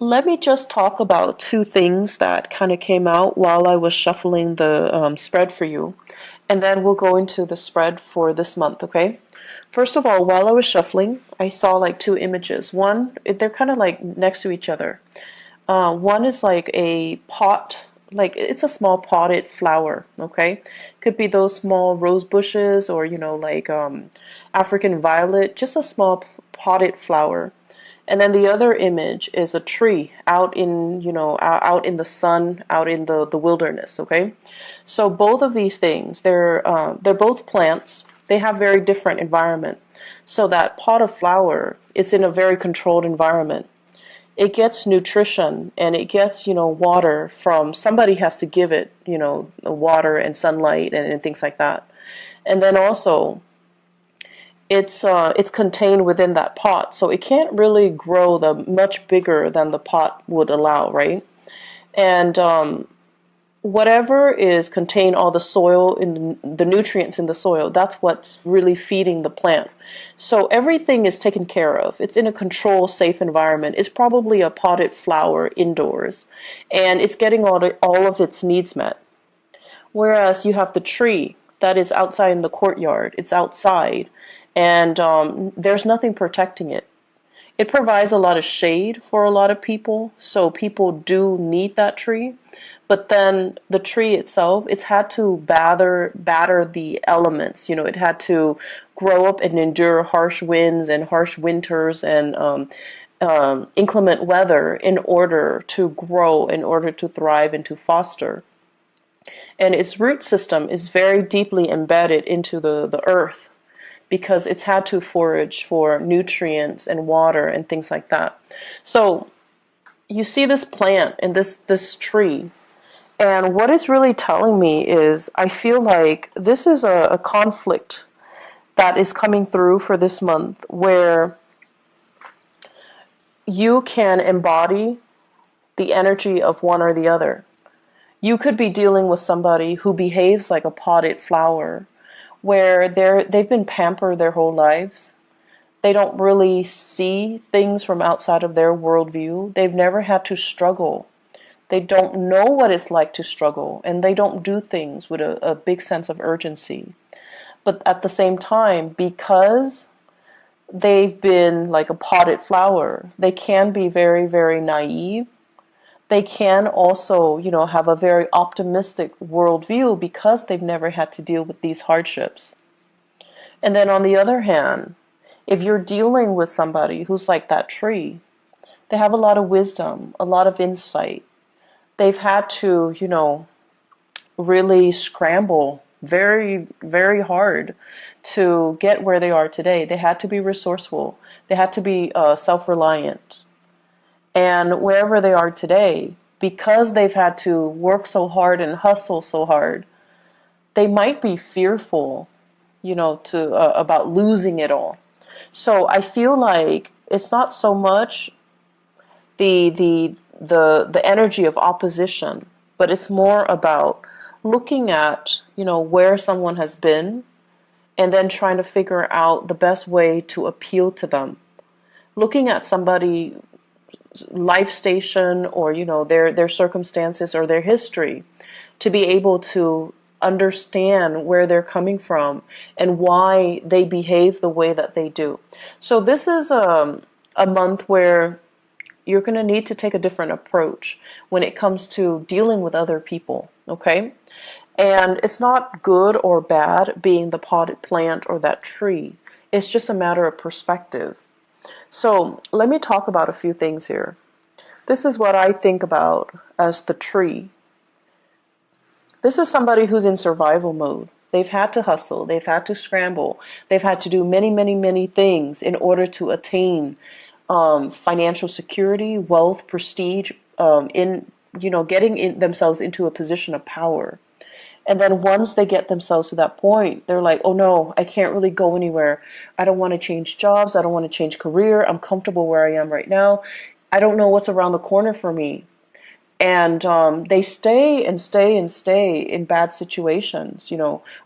Let me just talk about two things that kind of came out while I was shuffling the spread for you, and then we'll go into the spread for this month, okay? First of all, while I was shuffling, I saw like two images. One, they're kind of like next to each other. One is like a pot, like it's a small potted flower, okay? Could be those small rose bushes or, like African violet, just a small potted flower. And then the other image is a tree out in, out in the sun, out in the wilderness, okay? So both of these things, they're both plants. They have very different environment. So that pot of flower is in a very controlled environment. It gets nutrition and it gets, water from somebody has to give it, water and sunlight and things like that. And then also it's contained within that pot, so it can't really grow the much bigger than the pot would allow, right? And whatever is contained, all the soil in the nutrients in the soil, that's what's really feeding the plant. So everything is taken care of. It's in a controlled, safe environment. It's probably a potted flower indoors, and it's getting all of its needs met. Whereas you have the tree that is outside in the courtyard. It's outside, and there's nothing protecting it. It provides a lot of shade for a lot of people, so people do need that tree. But then the tree itself, it's had to batter the elements. It had to grow up and endure harsh winds and harsh winters and inclement weather in order to grow, in order to thrive and to foster. And its root system is very deeply embedded into the earth because it's had to forage for nutrients and water and things like that. So you see this plant and this tree, and what it's really telling me is I feel like this is a conflict that is coming through for this month where you can embody the energy of one or the other. You could be dealing with somebody who behaves like a potted flower, where they've been pampered their whole lives. They don't really see things from outside of their worldview. They've never had to struggle. They don't know what it's like to struggle, and they don't do things with a big sense of urgency. But at the same time, because they've been like a potted flower, they can be very, very naive. They can also, have a very optimistic worldview because they've never had to deal with these hardships. And then on the other hand, if you're dealing with somebody who's like that tree, they have a lot of wisdom, a lot of insight. They've had to, really scramble very, very hard to get where they are today. They had to be resourceful. They had to be self-reliant. And wherever they are today, because they've had to work so hard and hustle so hard, they might be fearful, to about losing it all. So I feel like it's not so much the energy of opposition, but it's more about looking at, where someone has been and then trying to figure out the best way to appeal to them. Looking at somebody life station or their circumstances or their history to be able to understand where they're coming from and why they behave the way that they do. So this is a month where you're going to need to take a different approach when it comes to dealing with other people, okay? And it's not good or bad being the potted plant or that tree. It's just a matter of perspective. So let me talk about a few things here. This is what I think about as the tree. This is somebody who's in survival mode. They've had to hustle. They've had to scramble. They've had to do many, many, many things in order to attain financial security, wealth, prestige, getting themselves into a position of power. And then once they get themselves to that point, they're like, oh no, I can't really go anywhere. I don't want to change jobs. I don't want to change career. I'm comfortable where I am right now. I don't know what's around the corner for me. And they stay and stay and stay in bad situations,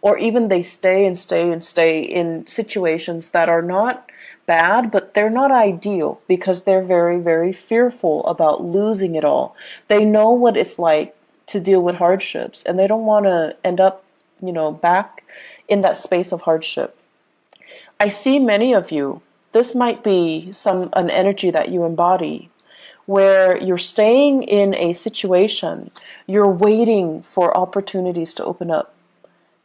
or even they stay and stay and stay in situations that are not bad, but they're not ideal because they're very, very fearful about losing it all. They know what it's like to deal with hardships, and they don't want to end up, back in that space of hardship. I see many of you, this might be an energy that you embody, where you're staying in a situation, you're waiting for opportunities to open up.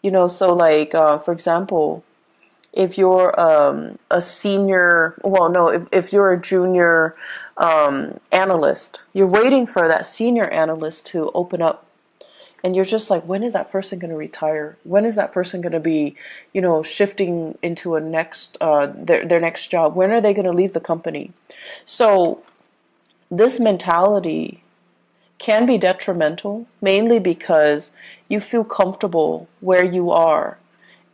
So like, for example, if you're a senior, well, no, if you're a junior analyst, you're waiting for that senior analyst to open up. And you're just like, when is that person going to retire? When is that person going to be, shifting into a next, their next job? When are they going to leave the company? So this mentality can be detrimental, mainly because you feel comfortable where you are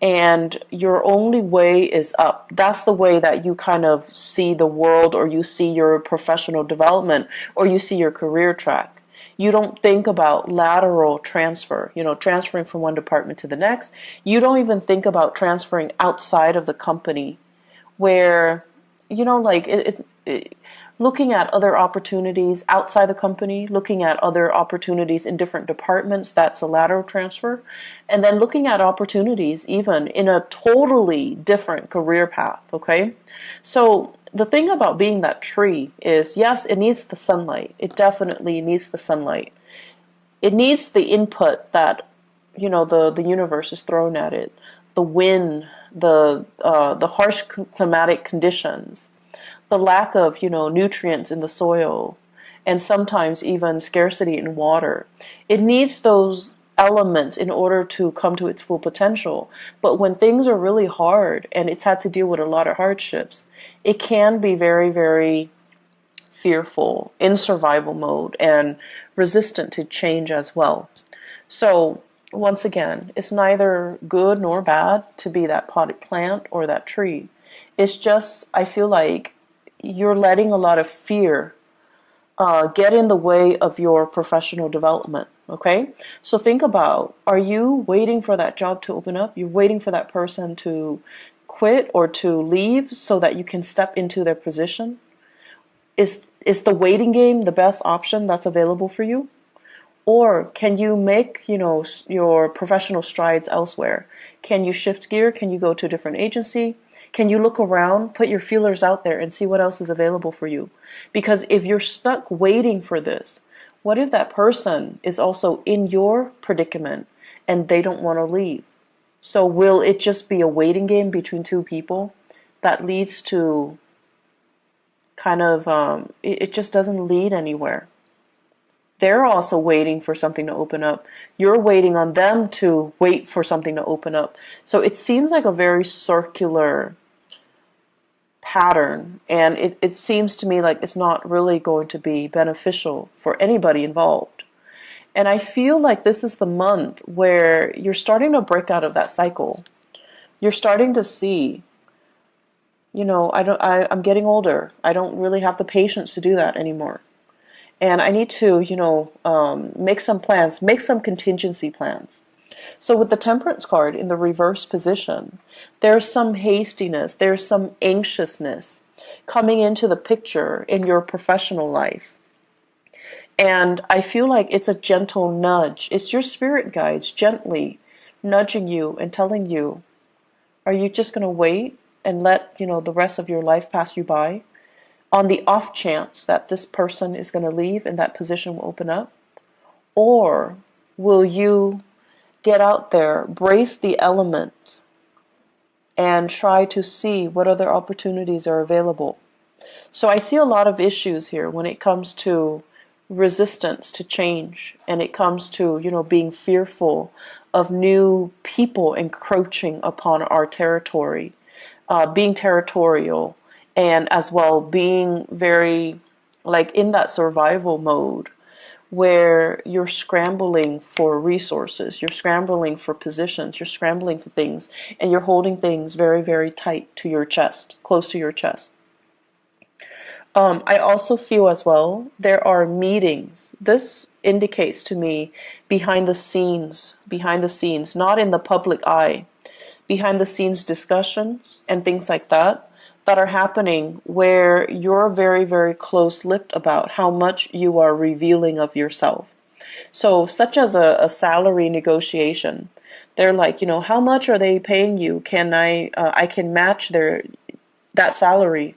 and your only way is up. That's the way that you kind of see the world, or you see your professional development, or you see your career track. You don't think about lateral transfer, transferring from one department to the next. You don't even think about transferring outside of the company where, like looking at other opportunities outside the company, looking at other opportunities in different departments, that's a lateral transfer. And then looking at opportunities even in a totally different career path, okay? So the thing about being that tree is, yes, it needs the sunlight. It definitely needs the sunlight. It needs the input that, the universe is throwing at it. The wind, the harsh climatic conditions, the lack of, nutrients in the soil, and sometimes even scarcity in water. It needs those elements in order to come to its full potential. But when things are really hard and it's had to deal with a lot of hardships, it can be very, very fearful, in survival mode, and resistant to change as well. So once again, it's neither good nor bad to be that potted plant or that tree. It's just, I feel like you're letting a lot of fear get in the way of your professional development, okay? So think about, are you waiting for that job to open up? You're waiting for that person to quit or to leave so that you can step into their position? Is the waiting game the best option that's available for you? Or can you make, your professional strides elsewhere? Can you shift gear? Can you go to a different agency? Can you look around, put your feelers out there and see what else is available for you? Because if you're stuck waiting for this, what if that person is also in your predicament and they don't want to leave? So will it just be a waiting game between two people that leads to kind of, it just doesn't lead anywhere? They're also waiting for something to open up. You're waiting on them to wait for something to open up. So it seems like a very circular pattern, and it seems to me like it's not really going to be beneficial for anybody involved. And I feel like this is the month where you're starting to break out of that cycle. You're starting to see, I'm getting older. I don't really have the patience to do that anymore. And I need to, make some plans, make some contingency plans. So with the Temperance card in the reverse position, there's some hastiness, there's some anxiousness coming into the picture in your professional life. And I feel like it's a gentle nudge. It's your spirit guides gently nudging you and telling you, are you just going to wait and let, the rest of your life pass you by on the off chance that this person is going to leave and that position will open up? Or will you get out there, brace the elements, and try to see what other opportunities are available? So I see a lot of issues here when it comes to resistance to change, and it comes to, being fearful of new people encroaching upon our territory, being territorial, and as well being very, like, in that survival mode where you're scrambling for resources, you're scrambling for positions, you're scrambling for things, and you're holding things very, very tight to your chest, close to your chest. I also feel as well there are meetings. This indicates to me behind the scenes, not in the public eye, behind the scenes discussions and things like that that are happening where you're very, very close-lipped about how much you are revealing of yourself. So, such as a salary negotiation, they're like, how much are they paying you? Can I can match that salary,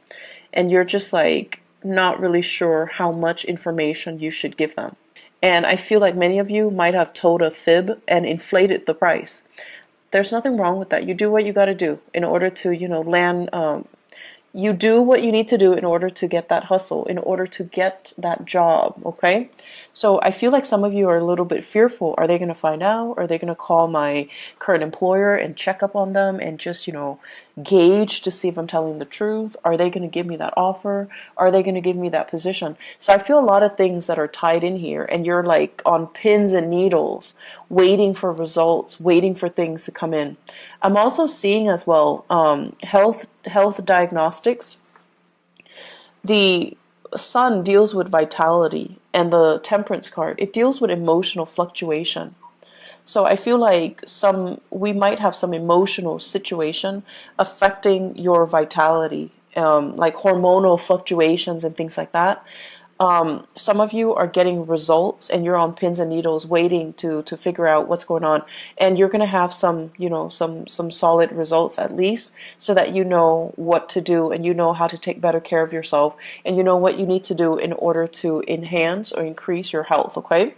and you're just like not really sure how much information you should give them. And I feel like many of you might have told a fib and inflated the price. There's nothing wrong with that. You do what you got to do in order to, land. You do what you need to do in order to get that hustle, in order to get that job, okay? So I feel like some of you are a little bit fearful. Are they going to find out? Are they going to call my current employer and check up on them and just, gauge to see if I'm telling the truth? Are they going to give me that offer? Are they going to give me that position? So I feel a lot of things that are tied in here, and you're like on pins and needles, waiting for results, waiting for things to come in. I'm also seeing as well health diagnostics. The sun deals with vitality, and the temperance card, it deals with emotional fluctuation. So I feel like we might have some emotional situation affecting your vitality, like hormonal fluctuations and things like that. Some of you are getting results and you're on pins and needles waiting to figure out what's going on, and you're going to have some solid results at least, so that you know what to do and you know how to take better care of yourself, and you know what you need to do in order to enhance or increase your health, okay?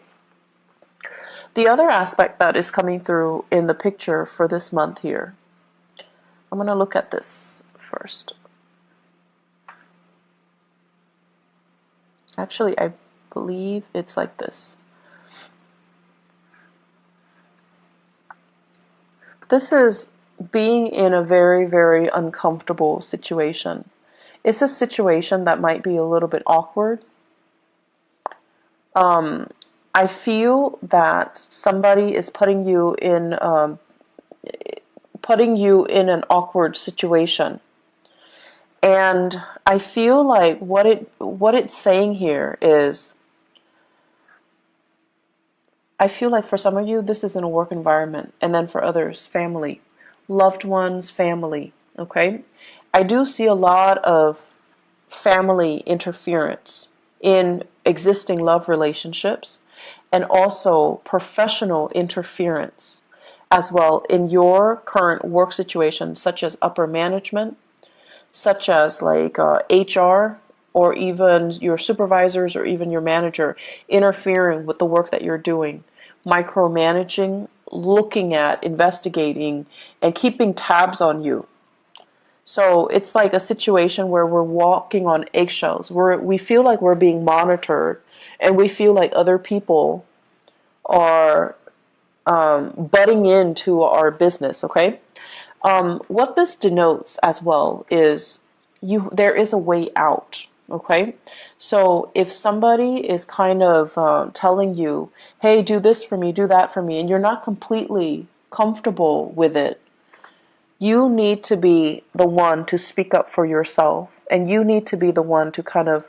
The other aspect that is coming through in the picture for this month here, I'm going to look at this first. Actually, I believe it's like this. This is being in a very, very uncomfortable situation. It's a situation that might be a little bit awkward. I feel that somebody is putting you in an awkward situation. And I feel like what it's saying here is, I feel like for some of you, this is in a work environment, and then for others, family, loved ones, family, okay? I do see a lot of family interference in existing love relationships, and also professional interference as well in your current work situation, such as upper management, such as like HR, or even your supervisors or even your manager interfering with the work that you're doing, micromanaging, looking at, investigating, and keeping tabs on you. So it's like a situation where we're walking on eggshells. We feel like we're being monitored, and we feel like other people are butting into our business, okay? What this denotes as well is there is a way out, okay? So if somebody is kind of telling you, hey, do this for me, do that for me, and you're not completely comfortable with it, you need to be the one to speak up for yourself, and you need to be the one to kind of,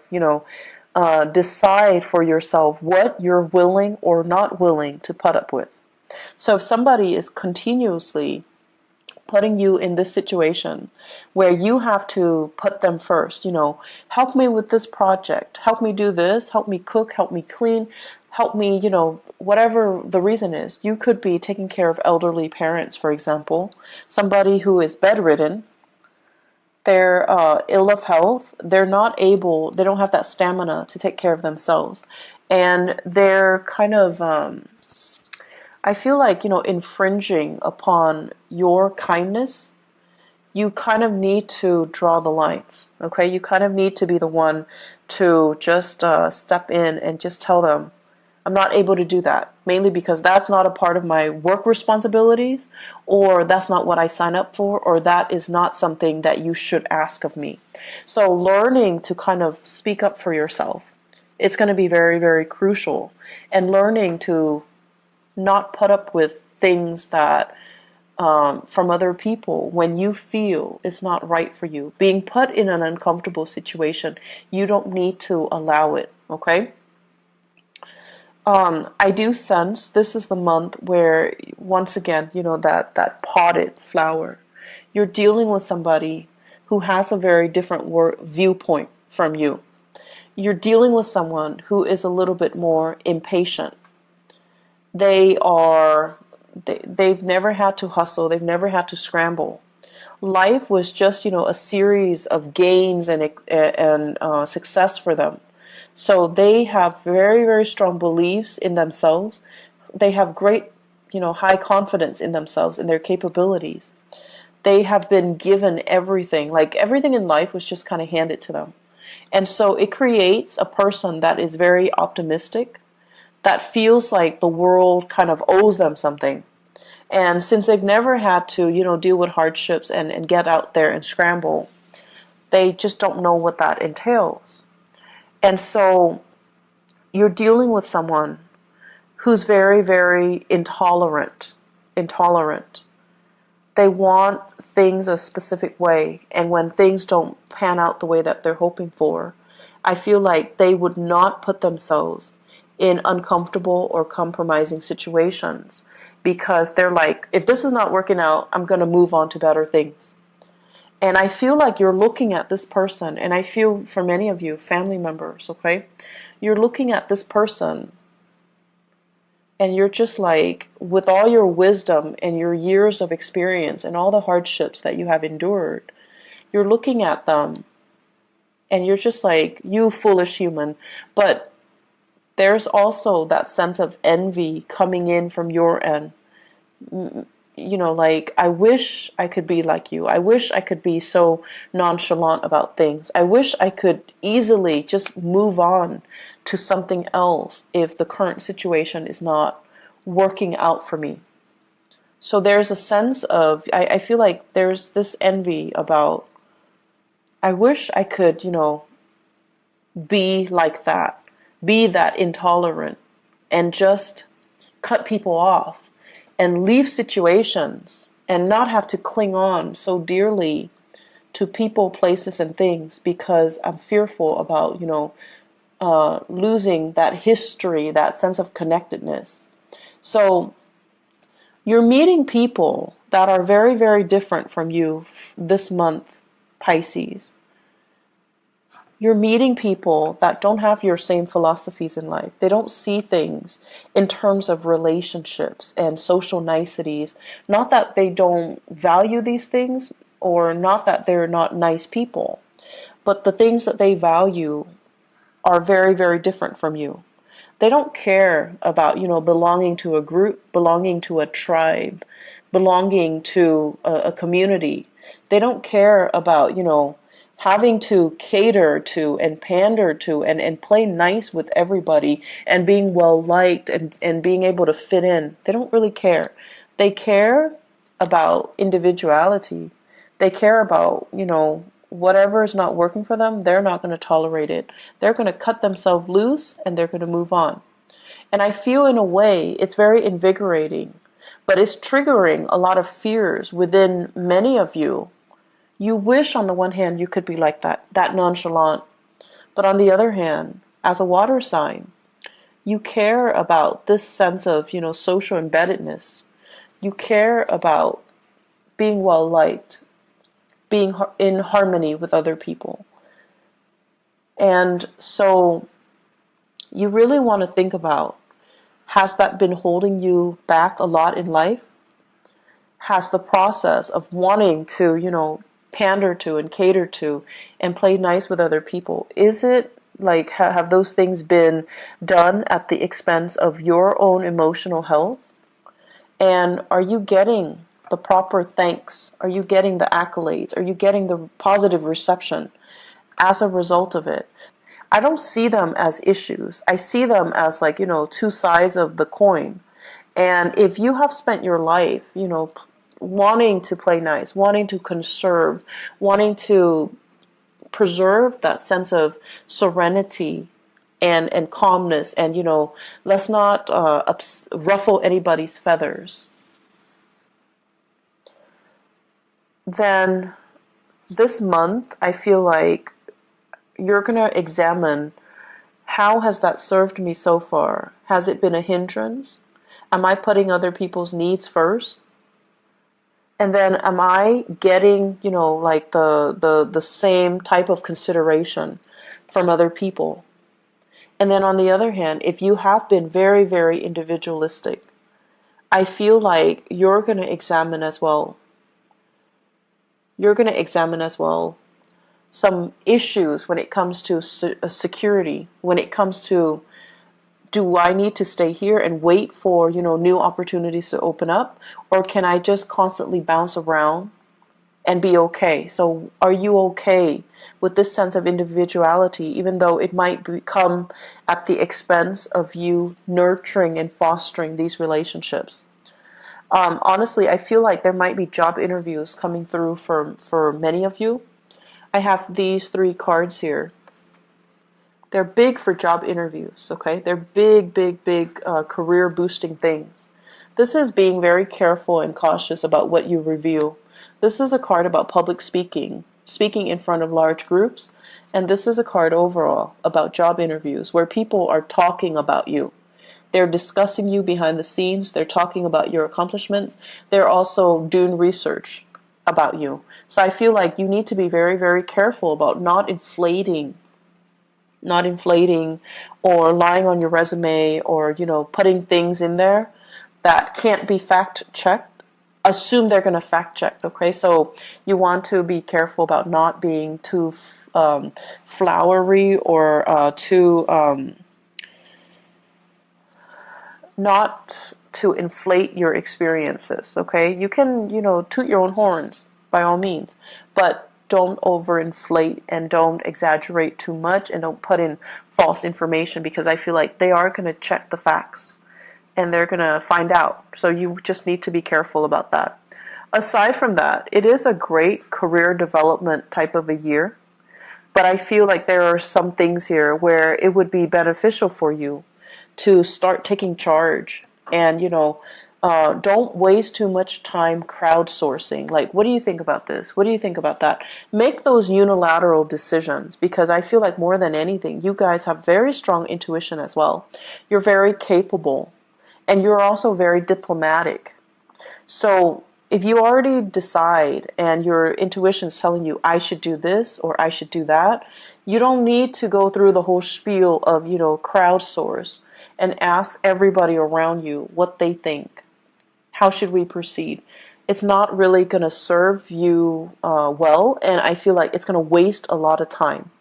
decide for yourself what you're willing or not willing to put up with. So if somebody is continuously putting you in this situation where you have to put them first, help me with this project, help me do this, help me cook, help me clean, help me, whatever the reason is. You could be taking care of elderly parents, for example, somebody who is bedridden, they're ill of health, they don't have that stamina to take care of themselves, and they're kind of I feel like, infringing upon your kindness. You kind of need to draw the lines, okay? You kind of need to be the one to just step in and just tell them, I'm not able to do that, mainly because that's not a part of my work responsibilities, or that's not what I sign up for, or that is not something that you should ask of me. So learning to kind of speak up for yourself, it's going to be very, very crucial. And learning to not put up with things that from other people when you feel it's not right for you. Being put in an uncomfortable situation, you don't need to allow it, okay? I do sense this is the month where, once again, that potted flower, you're dealing with somebody who has a very different viewpoint from you. You're dealing with someone who is a little bit more impatient. They are, they've never had to hustle. They've never had to scramble. Life was just, a series of gains and success for them. So they have very, very strong beliefs in themselves. They have great, high confidence in themselves, in their capabilities. They have been given everything. Like everything in life was just kind of handed to them. And so it creates a person that is very optimistic, that feels like the world kind of owes them something. And since they've never had to, deal with hardships and get out there and scramble, they just don't know what that entails. And so you're dealing with someone who's very, very intolerant. Intolerant. They want things a specific way, and when things don't pan out the way that they're hoping for, I feel like they would not put themselves in uncomfortable or compromising situations, because they're like, if this is not working out, I'm going to move on to better things. And I feel like you're looking at this person, and I feel for many of you, family members, okay? You're looking at this person, and you're just like, with all your wisdom and your years of experience and all the hardships that you have endured, you're looking at them, and you're just like, you foolish human. But there's also that sense of envy coming in from your end. Like, I wish I could be like you. I wish I could be so nonchalant about things. I wish I could easily just move on to something else if the current situation is not working out for me. So there's a sense of, I feel like there's this envy about, I wish I could, be like that, be that intolerant, and just cut people off and leave situations and not have to cling on so dearly to people, places, and things, because I'm fearful about, losing that history, that sense of connectedness. So you're meeting people that are very, very different from you this month, Pisces. You're meeting people that don't have your same philosophies in life. They don't see things in terms of relationships and social niceties. Not that they don't value these things, or not that they're not nice people, but the things that they value are very, very different from you. They don't care about, belonging to a group, belonging to a tribe, belonging to a community. They don't care about, having to cater to and pander to and play nice with everybody and being well liked and being able to fit in. They don't really care. They care about individuality. They care about, whatever is not working for them, they're not going to tolerate it. They're going to cut themselves loose and they're going to move on. And I feel, in a way, it's very invigorating, but it's triggering a lot of fears within many of you. You wish, on the one hand, you could be like that nonchalant. But on the other hand, as a water sign, you care about this sense of, social embeddedness. You care about being well liked, being in harmony with other people. And so you really want to think about, has that been holding you back a lot in life? Has the process of wanting to, pander to and cater to and play nice with other people, is it like, have those things been done at the expense of your own emotional health? And are you getting the proper thanks? Are you getting the accolades? Are you getting the positive reception as a result of it? I don't see them as issues. I see them as, like, two sides of the coin. And if you have spent your life, wanting to play nice, wanting to conserve, wanting to preserve that sense of serenity and calmness, and, let's not ruffle anybody's feathers, then this month I feel like you're going to examine, How has that served me so far? Has it been a hindrance? Am I putting other people's needs first? And then am I getting, like the same type of consideration from other people? And then on the other hand, if you have been very, very individualistic, I feel like you're going to examine as well. You're going to examine as well some issues when it comes to security, when it comes to, do I need to stay here and wait for, new opportunities to open up? Or can I just constantly bounce around and be okay? So are you okay with this sense of individuality, even though it might come at the expense of you nurturing and fostering these relationships? Honestly, I feel like there might be job interviews coming through for many of you. I have these 3 cards here. They're big for job interviews, okay? They're big, big, big career boosting things. This is being very careful and cautious about what you reveal. This is a card about public speaking, speaking in front of large groups. And this is a card overall about job interviews where people are talking about you. They're discussing you behind the scenes. They're talking about your accomplishments. They're also doing research about you. So I feel like you need to be very, very careful about not inflating or lying on your resume or, putting things in there that can't be fact checked. Assume they're going to fact check, okay? So you want to be careful about not being too flowery or too not to inflate your experiences, okay? You can, toot your own horns by all means, but don't overinflate and don't exaggerate too much and don't put in false information, because I feel like they are going to check the facts and they're going to find out. So you just need to be careful about that. Aside from that, it is a great career development type of a year, but I feel like there are some things here where it would be beneficial for you to start taking charge and, don't waste too much time crowdsourcing. Like, what do you think about this? What do you think about that? Make those unilateral decisions, because I feel like more than anything, you guys have very strong intuition as well. You're very capable and you're also very diplomatic. So if you already decide and your intuition is telling you, I should do this or I should do that, you don't need to go through the whole spiel of, crowdsource and ask everybody around you what they think. How should we proceed? It's not really going to serve you well, and I feel like it's going to waste a lot of time.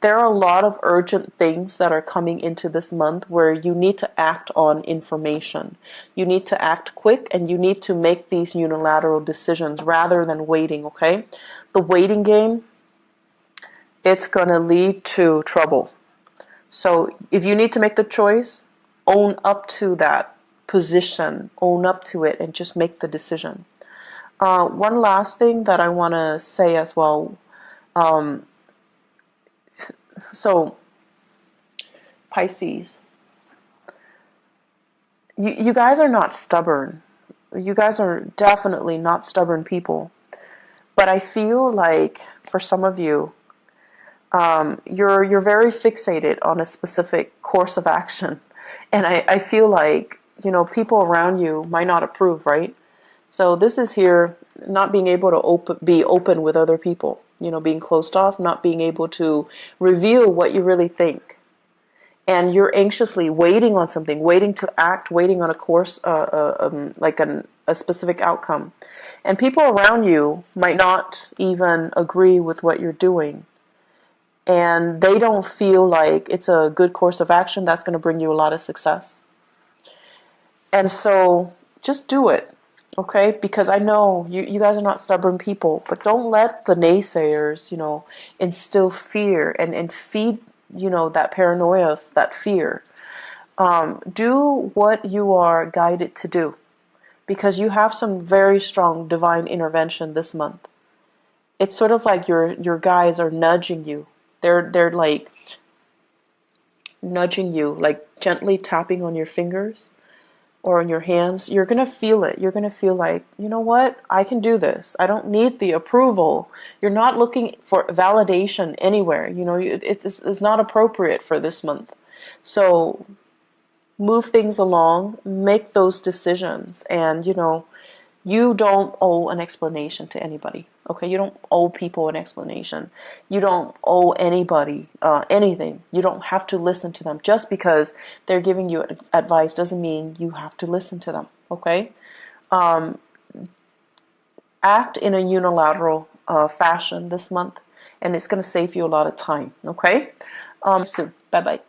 There are a lot of urgent things that are coming into this month where you need to act on information. You need to act quick, and you need to make these unilateral decisions rather than waiting, okay? The waiting game, it's going to lead to trouble. So if you need to make the choice, own up to that position, own up to it, and just make the decision. One last thing that I want to say as well. So, Pisces, you guys are not stubborn. You guys are definitely not stubborn people. But I feel like for some of you, you're very fixated on a specific course of action. And I feel like, people around you might not approve, right? So this is here, not being able to be open with other people, being closed off, not being able to reveal what you really think. And you're anxiously waiting on something, waiting to act, waiting on a course, like a specific outcome. And people around you might not even agree with what you're doing. And they don't feel like it's a good course of action that's going to bring you a lot of success. And so just do it, okay? Because I know you guys are not stubborn people, but don't let the naysayers, instill fear and feed, that paranoia, that fear. Do what you are guided to do, because you have some very strong divine intervention this month. It's sort of like your guides are nudging you. They're like nudging you, like gently tapping on your fingers or on your hands. You're going to feel it. You're going to feel like, you know what? I can do this. I don't need the approval. You're not looking for validation anywhere. It's not appropriate for this month. So move things along, make those decisions, and you don't owe an explanation to anybody. Okay, you don't owe people an explanation. You don't owe anybody anything. You don't have to listen to them. Just because they're giving you advice doesn't mean you have to listen to them. Okay, act in a unilateral fashion this month, and it's going to save you a lot of time. Okay, soon. Bye bye.